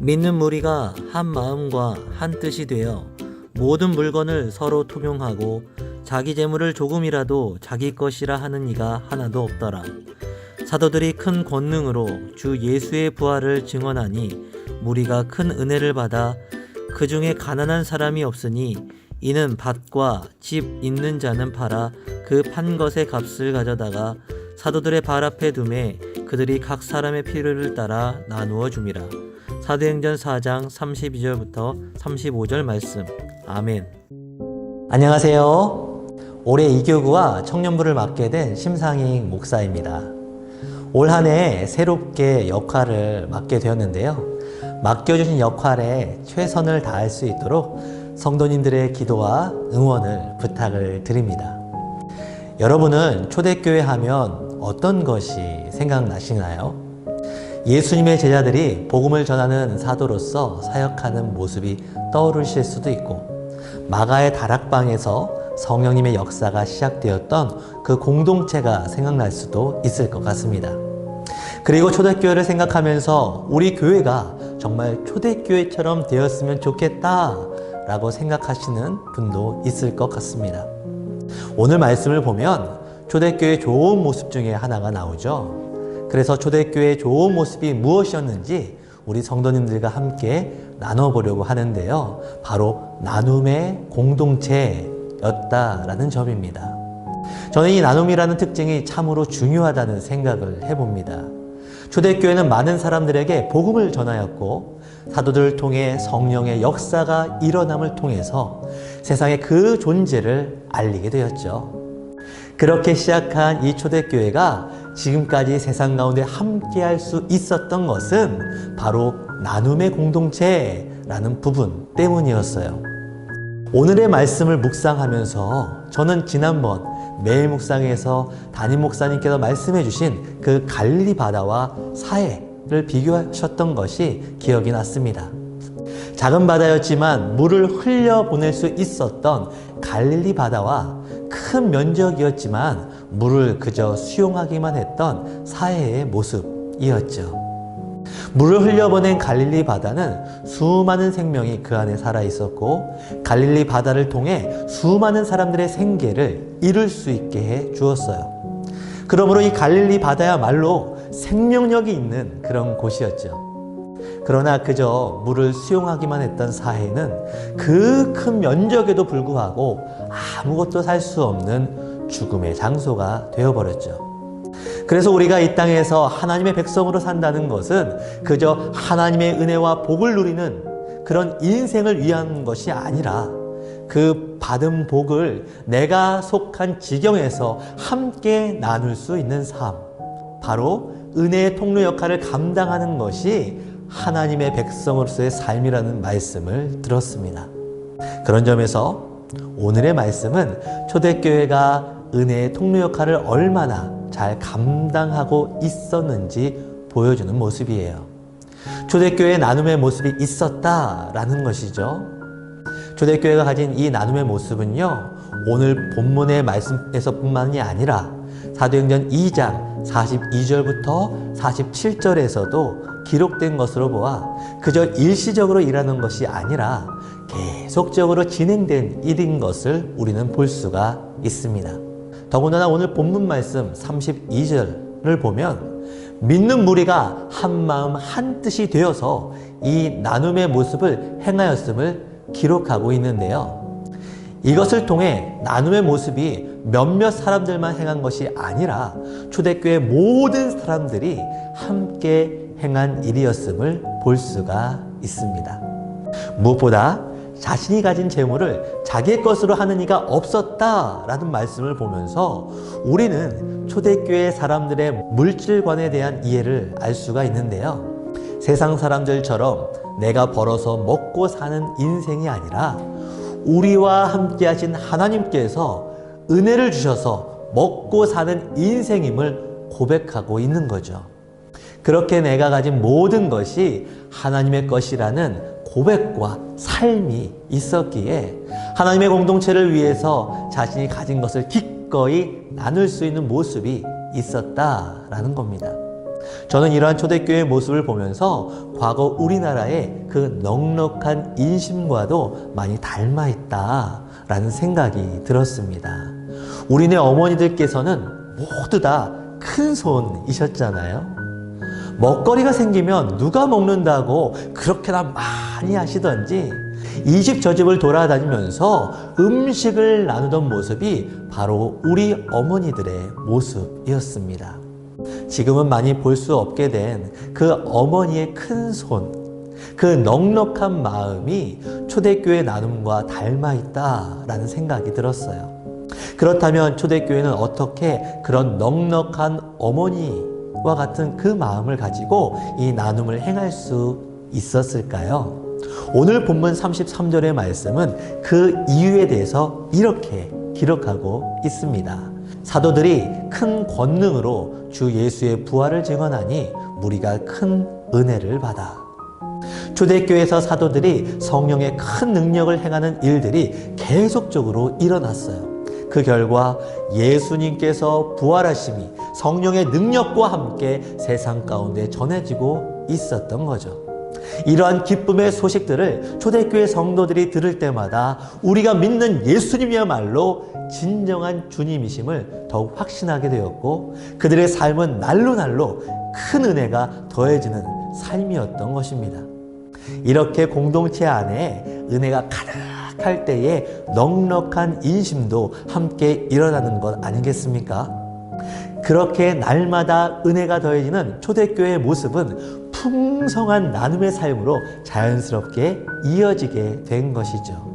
믿는 무리가 한 마음과 한 뜻이 되어 모든 물건을 서로 통용하고 자기 재물을 조금이라도 자기 것이라 하는 이가 하나도 없더라. 사도들이 큰 권능으로 주 예수의 부활을 증언하니 무리가 큰 은혜를 받아 그 중에 가난한 사람이 없으니 이는 밭과 집 있는 자는 팔아 그 판 것의 값을 가져다가 사도들의 발 앞에 두매 그들이 각 사람의 필요를 따라 나누어 줌이라. 사도행전 4장 32절부터 35절 말씀. 아멘. 안녕하세요. 올해 이교구와 청년부를 맡게 된 심상익 목사입니다. 올 한 해 새롭게 역할을 맡게 되었는데요. 맡겨주신 역할에 최선을 다할 수 있도록 성도님들의 기도와 응원을 부탁을 드립니다. 여러분은 초대교회 하면 어떤 것이 생각나시나요? 예수님의 제자들이 복음을 전하는 사도로서 사역하는 모습이 떠오르실 수도 있고, 마가의 다락방에서 성령님의 역사가 시작되었던 그 공동체가 생각날 수도 있을 것 같습니다. 그리고 초대교회를 생각하면서 우리 교회가 정말 초대교회처럼 되었으면 좋겠다 라고 생각하시는 분도 있을 것 같습니다. 오늘 말씀을 보면 초대교회의 좋은 모습 중에 하나가 나오죠. 그래서 초대교회의 좋은 모습이 무엇이었는지 우리 성도님들과 함께 나눠보려고 하는데요. 바로 나눔의 공동체였다라는 점입니다. 저는 이 나눔이라는 특징이 참으로 중요하다는 생각을 해봅니다. 초대교회는 많은 사람들에게 복음을 전하였고, 사도들을 통해 성령의 역사가 일어남을 통해서 세상에 그 존재를 알리게 되었죠. 그렇게 시작한 이 초대교회가 지금까지 세상 가운데 함께할 수 있었던 것은 바로 나눔의 공동체라는 부분 때문이었어요. 오늘의 말씀을 묵상하면서 저는 지난번 매일 묵상에서 담임 목사님께서 말씀해 주신 그 갈릴리 바다와 사해를 비교하셨던 것이 기억이 났습니다. 작은 바다였지만 물을 흘려보낼 수 있었던 갈릴리 바다와 큰 면적이었지만 물을 그저 수용하기만 했던 사해의 모습이었죠. 물을 흘려보낸 갈릴리 바다는 수많은 생명이 그 안에 살아 있었고, 갈릴리 바다를 통해 수많은 사람들의 생계를 이룰 수 있게 해 주었어요. 그러므로 이 갈릴리 바다야말로 생명력이 있는 그런 곳이었죠. 그러나 그저 물을 수용하기만 했던 사해는 그 큰 면적에도 불구하고 아무것도 살 수 없는 죽음의 장소가 되어버렸죠. 그래서 우리가 이 땅에서 하나님의 백성으로 산다는 것은 그저 하나님의 은혜와 복을 누리는 그런 인생을 위한 것이 아니라 그 받은 복을 내가 속한 지경에서 함께 나눌 수 있는 삶, 바로 은혜의 통로 역할을 감당하는 것이 하나님의 백성으로서의 삶이라는 말씀을 들었습니다. 그런 점에서 오늘의 말씀은 초대교회가 은혜의 통로 역할을 얼마나 잘 감당하고 있었는지 보여주는 모습이에요. 초대교회의 나눔의 모습이 있었다라는 것이죠. 초대교회가 가진 이 나눔의 모습은요, 오늘 본문의 말씀에서뿐만이 아니라 사도행전 2장 42절부터 47절에서도 기록된 것으로 보아 그저 일시적으로 일하는 것이 아니라 계속적으로 진행된 일인 것을 우리는 볼 수가 있습니다. 더군다나 오늘 본문 말씀 32절을 보면 믿는 무리가 한 마음 한 뜻이 되어서 이 나눔의 모습을 행하였음을 기록하고 있는데요. 이것을 통해 나눔의 모습이 몇몇 사람들만 행한 것이 아니라 초대교회 모든 사람들이 함께 행한 일이었음을 볼 수가 있습니다. 무엇보다 자신이 가진 재물을 자기의 것으로 하는 이가 없었다라는 말씀을 보면서 우리는 초대교회 사람들의 물질관에 대한 이해를 알 수가 있는데요. 세상 사람들처럼 내가 벌어서 먹고 사는 인생이 아니라 우리와 함께 하신 하나님께서 은혜를 주셔서 먹고 사는 인생임을 고백하고 있는 거죠. 그렇게 내가 가진 모든 것이 하나님의 것이라는 고백과 삶이 있었기에 하나님의 공동체를 위해서 자신이 가진 것을 기꺼이 나눌 수 있는 모습이 있었다라는 겁니다. 저는 이러한 초대교회의 모습을 보면서 과거 우리나라의 그 넉넉한 인심과도 많이 닮아 있다라는 생각이 들었습니다. 우리네 어머니들께서는 모두 다 큰 손이셨잖아요. 먹거리가 생기면 누가 먹는다고 그렇게나 많이 하시던지 이 집 저 집을 돌아다니면서 음식을 나누던 모습이 바로 우리 어머니들의 모습이었습니다. 지금은 많이 볼 수 없게 된 그 어머니의 큰 손, 그 넉넉한 마음이 초대교회 나눔과 닮아 있다라는 생각이 들었어요. 그렇다면 초대교회는 어떻게 그런 넉넉한 어머니와 같은 그 마음을 가지고 이 나눔을 행할 수 있었을까요? 오늘 본문 33절의 말씀은 그 이유에 대해서 이렇게 기록하고 있습니다. 사도들이 큰 권능으로 주 예수의 부활을 증언하니 무리가 큰 은혜를 받아. 초대교회에서 사도들이 성령의 큰 능력을 행하는 일들이 계속적으로 일어났어요. 그 결과 예수님께서 부활하심이 성령의 능력과 함께 세상 가운데 전해지고 있었던 거죠. 이러한 기쁨의 소식들을 초대교회 성도들이 들을 때마다 우리가 믿는 예수님이야말로 진정한 주님이심을 더욱 확신하게 되었고, 그들의 삶은 날로 날로 큰 은혜가 더해지는 삶이었던 것입니다. 이렇게 공동체 안에 은혜가 가득할 때에 넉넉한 인심도 함께 일어나는 것 아니겠습니까? 그렇게 날마다 은혜가 더해지는 초대교회의 모습은 풍성한 나눔의 삶으로 자연스럽게 이어지게 된 것이죠.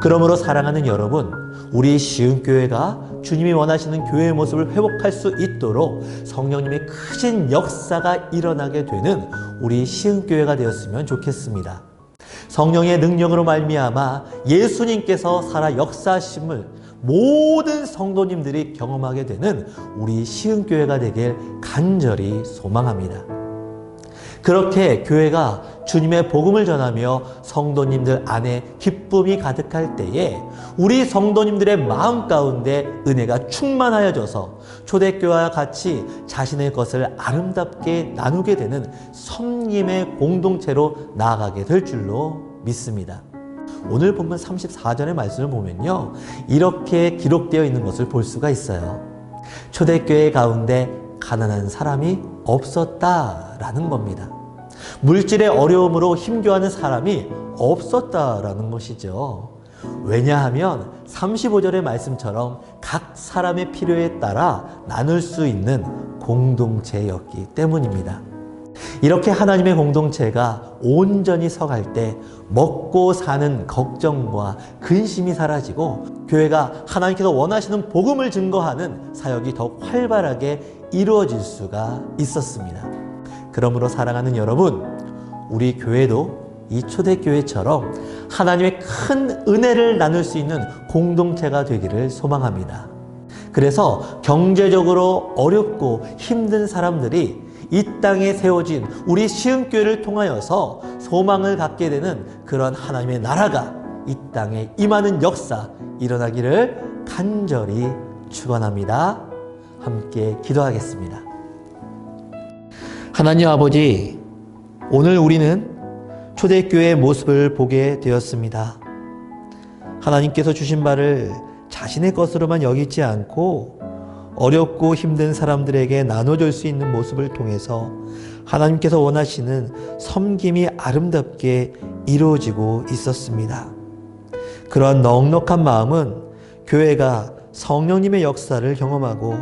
그러므로 사랑하는 여러분, 우리 시흥교회가 주님이 원하시는 교회의 모습을 회복할 수 있도록 성령님의 크신 역사가 일어나게 되는 우리 시흥교회가 되었으면 좋겠습니다. 성령의 능력으로 말미암아 예수님께서 살아 역사하심을 모든 성도님들이 경험하게 되는 우리 시흥교회가 되길 간절히 소망합니다. 그렇게 교회가 주님의 복음을 전하며 성도님들 안에 기쁨이 가득할 때에 우리 성도님들의 마음 가운데 은혜가 충만하여져서 초대교회와 같이 자신의 것을 아름답게 나누게 되는 섬김의 공동체로 나아가게 될 줄로 믿습니다. 오늘 본문 34절의 말씀을 보면요, 이렇게 기록되어 있는 것을 볼 수가 있어요. 초대교회 가운데 가난한 사람이 없었다라는 겁니다. 물질의 어려움으로 힘겨워하는 사람이 없었다라는 것이죠. 왜냐하면 35절의 말씀처럼 각 사람의 필요에 따라 나눌 수 있는 공동체였기 때문입니다. 이렇게 하나님의 공동체가 온전히 서갈 때 먹고 사는 걱정과 근심이 사라지고 교회가 하나님께서 원하시는 복음을 증거하는 사역이 더욱 활발하게 이루어질 수가 있었습니다. 그러므로 사랑하는 여러분, 우리 교회도 이 초대교회처럼 하나님의 큰 은혜를 나눌 수 있는 공동체가 되기를 소망합니다. 그래서 경제적으로 어렵고 힘든 사람들이 이 땅에 세워진 우리 시흥교회를 통하여서 소망을 갖게 되는 그런 하나님의 나라가 이 땅에 임하는 역사 일어나기를 간절히 축원합니다. 함께 기도하겠습니다. 하나님 아버지, 오늘 우리는 초대교회의 모습을 보게 되었습니다. 하나님께서 주신 바를 자신의 것으로만 여기지 않고 어렵고 힘든 사람들에게 나눠줄 수 있는 모습을 통해서 하나님께서 원하시는 섬김이 아름답게 이루어지고 있었습니다. 그러한 넉넉한 마음은 교회가 성령님의 역사를 경험하고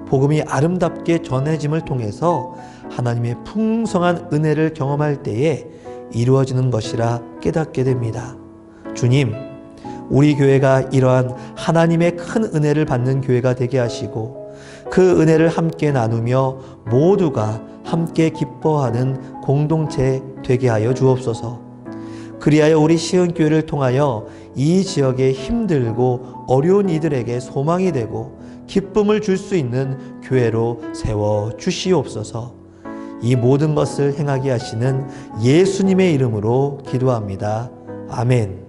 복음이 아름답게 전해짐을 통해서 하나님의 풍성한 은혜를 경험할 때에 이루어지는 것이라 깨닫게 됩니다. 주님, 우리 교회가 이러한 하나님의 큰 은혜를 받는 교회가 되게 하시고 그 은혜를 함께 나누며 모두가 함께 기뻐하는 공동체 되게 하여 주옵소서. 그리하여 우리 시흥교회를 통하여 이 지역에 힘들고 어려운 이들에게 소망이 되고 기쁨을 줄 수 있는 교회로 세워 주시옵소서. 이 모든 것을 행하게 하시는 예수님의 이름으로 기도합니다. 아멘.